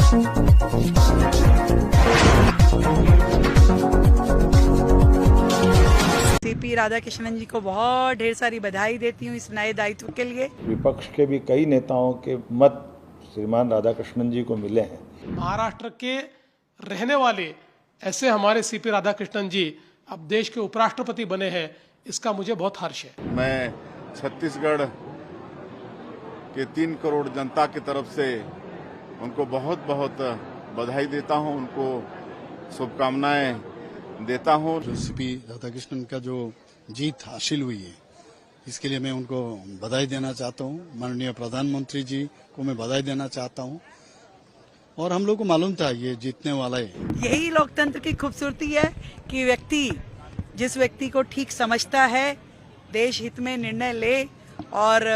CP Radhakrishnan जी को बहुत ढेर सारी बधाई देती हूँ इस नए दायित्व के लिए। विपक्ष के भी कई नेताओं के मत श्रीमान राधाकृष्णन जी को मिले हैं। महाराष्ट्र के रहने वाले ऐसे हमारे सीपी राधाकृष्णन जी अब देश के उपराष्ट्रपति बने हैं, इसका मुझे बहुत हर्ष है। मैं छत्तीसगढ़ के 3 करोड़ जनता की तरफ से उनको बहुत बहुत बधाई देता हूं, उनको शुभकामनाएं देता हूं। जो सीपी राधाकृष्णन का जो जीत हासिल हुई है, इसके लिए मैं उनको बधाई देना चाहता हूं। माननीय प्रधानमंत्री जी को मैं बधाई देना चाहता हूं, और हम लोग को मालूम था ये जीतने वाला है। यही लोकतंत्र की खूबसूरती है कि जिस व्यक्ति को ठीक समझता है देश हित में निर्णय ले। और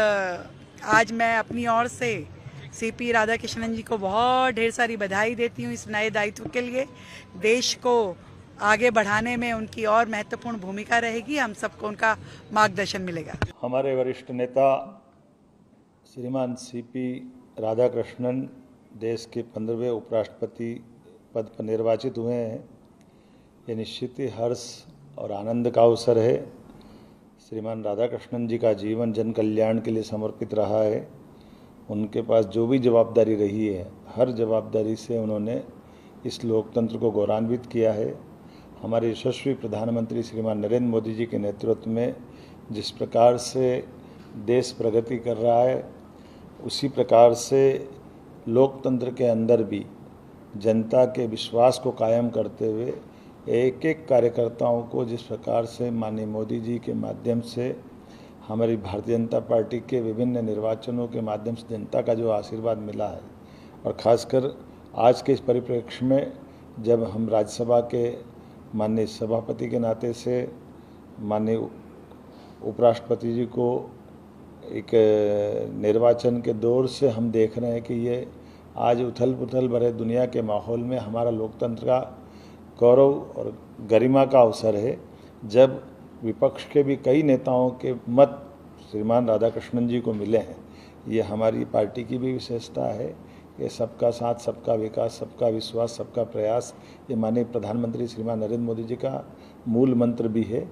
आज मैं अपनी ओर से सीपी राधाकृष्णन जी को बहुत ढेर सारी बधाई देती हूँ इस नए दायित्व के लिए। देश को आगे बढ़ाने में उनकी और महत्वपूर्ण भूमिका रहेगी, हम सबको उनका मार्गदर्शन मिलेगा। हमारे वरिष्ठ नेता श्रीमान सीपी राधाकृष्णन देश के 15वें उपराष्ट्रपति पद पर निर्वाचित हुए हैं। ये निश्चित ही हर्ष और आनंद का अवसर है। श्रीमान राधाकृष्णन जी का जीवन जन कल्याण के लिए समर्पित रहा है। उनके पास जो भी जवाबदारी रही है, हर जवाबदारी से उन्होंने इस लोकतंत्र को गौरवान्वित किया है। हमारे यशस्वी प्रधानमंत्री श्रीमान नरेंद्र मोदी जी के नेतृत्व में जिस प्रकार से देश प्रगति कर रहा है, उसी प्रकार से लोकतंत्र के अंदर भी जनता के विश्वास को कायम करते हुए एक एक कार्यकर्ताओं को जिस प्रकार से माननीय मोदी जी के माध्यम से हमारी भारतीय जनता पार्टी के विभिन्न निर्वाचनों के माध्यम से जनता का जो आशीर्वाद मिला है, और ख़ासकर आज के इस परिप्रेक्ष्य में जब हम राज्यसभा के माननीय सभापति के नाते से माननीय उपराष्ट्रपति जी को एक निर्वाचन के दौर से हम देख रहे हैं कि ये आज उथल पुथल भरे दुनिया के माहौल में हमारा लोकतंत्र का गौरव और गरिमा का अवसर है, जब विपक्ष के भी कई नेताओं के मत श्रीमान राधाकृष्णन जी को मिले हैं। ये हमारी पार्टी की भी विशेषता है कि सबका साथ, सबका विकास, सबका विश्वास, सबका प्रयास, ये माननीय प्रधानमंत्री श्रीमान नरेंद्र मोदी जी का मूल मंत्र भी है।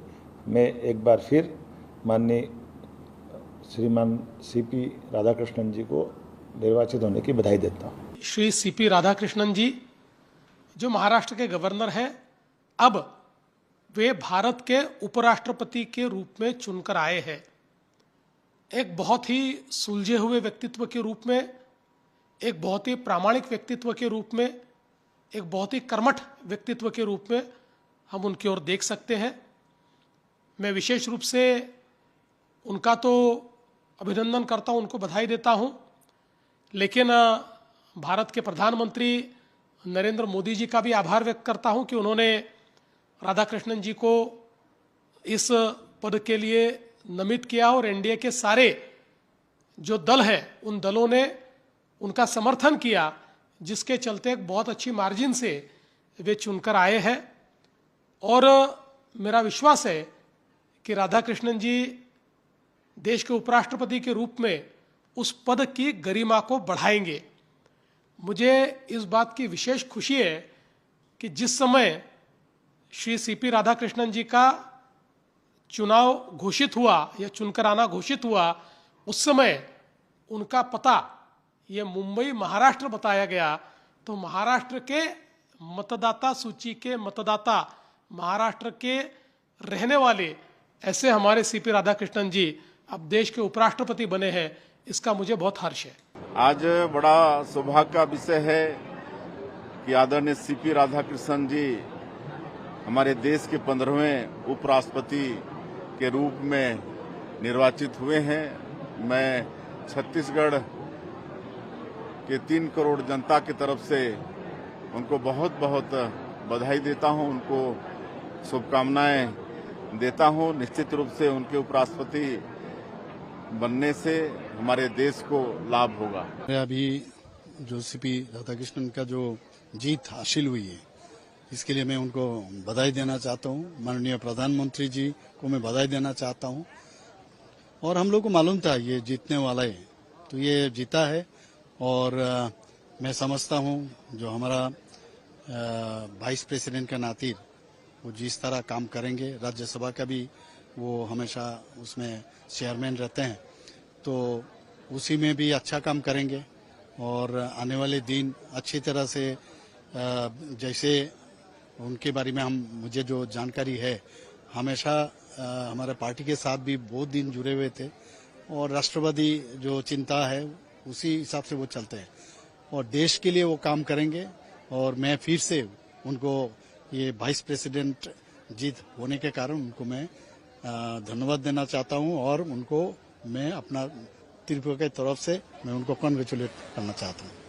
मैं एक बार फिर माननीय श्रीमान सीपी राधाकृष्णन जी को निर्वाचित होने की बधाई देता हूँ। श्री सीपी राधाकृष्णन जी जो महाराष्ट्र के गवर्नर हैं, अब वे भारत के उपराष्ट्रपति के रूप में चुनकर आए हैं। एक बहुत ही सुलझे हुए व्यक्तित्व के रूप में, एक बहुत ही प्रामाणिक व्यक्तित्व के रूप में, एक बहुत ही कर्मठ व्यक्तित्व के रूप में हम उनकी ओर देख सकते हैं। मैं विशेष रूप से उनका तो अभिनंदन करता हूं, उनको बधाई देता हूं, लेकिन भारत के प्रधानमंत्री नरेंद्र मोदी जी का भी आभार व्यक्त करता हूं कि उन्होंने राधाकृष्णन जी को इस पद के लिए नामित किया, और एनडीए के सारे जो दल हैं उन दलों ने उनका समर्थन किया, जिसके चलते एक बहुत अच्छी मार्जिन से वे चुनकर आए हैं। और मेरा विश्वास है कि राधाकृष्णन जी देश के उपराष्ट्रपति के रूप में उस पद की गरिमा को बढ़ाएंगे। मुझे इस बात की विशेष खुशी है कि जिस समय श्री सीपी राधाकृष्णन जी का चुनाव घोषित हुआ या चुनकर आना घोषित हुआ, उस समय उनका पता ये मुंबई महाराष्ट्र बताया गया। तो महाराष्ट्र के मतदाता सूची के मतदाता, महाराष्ट्र के रहने वाले ऐसे हमारे सीपी राधाकृष्णन जी अब देश के उपराष्ट्रपति बने हैं, इसका मुझे बहुत हर्ष है। आज बड़ा सौभाग्य का विषय है कि आदरणीय सीपी राधाकृष्णन जी हमारे देश के 15वें उपराष्ट्रपति के रूप में निर्वाचित हुए हैं। मैं छत्तीसगढ़ के 3 करोड़ जनता की तरफ से उनको बहुत बहुत बधाई देता हूं, उनको शुभकामनाएं देता हूं। निश्चित रूप से उनके उपराष्ट्रपति बनने से हमारे देश को लाभ होगा। अभी जो सीपी राधाकृष्णन का जो जीत हासिल हुई है, इसके लिए मैं उनको बधाई देना चाहता हूं। माननीय प्रधानमंत्री जी को मैं बधाई देना चाहता हूं, और हम लोग को मालूम था ये जीतने वाला है, तो ये जीता है। और मैं समझता हूँ जो हमारा वाइस प्रेसिडेंट का नाते वो जिस तरह काम करेंगे, राज्यसभा का भी वो हमेशा उसमें चेयरमैन रहते हैं, तो उसी में भी अच्छा काम करेंगे और आने वाले दिन अच्छी तरह से जैसे उनके बारे में मुझे जो जानकारी है, हमेशा हमारे पार्टी के साथ भी बहुत दिन जुड़े हुए थे और राष्ट्रवादी जो चिंता है उसी हिसाब से वो चलते हैं और देश के लिए वो काम करेंगे। और मैं फिर से उनको ये वाइस प्रेसिडेंट जीत होने के कारण उनको मैं धन्यवाद देना चाहता हूँ और उनको मैं अपना त्रिपुरा की तरफ से मैं उनको कॉन्ग्रेचुलेट करना चाहता हूँ।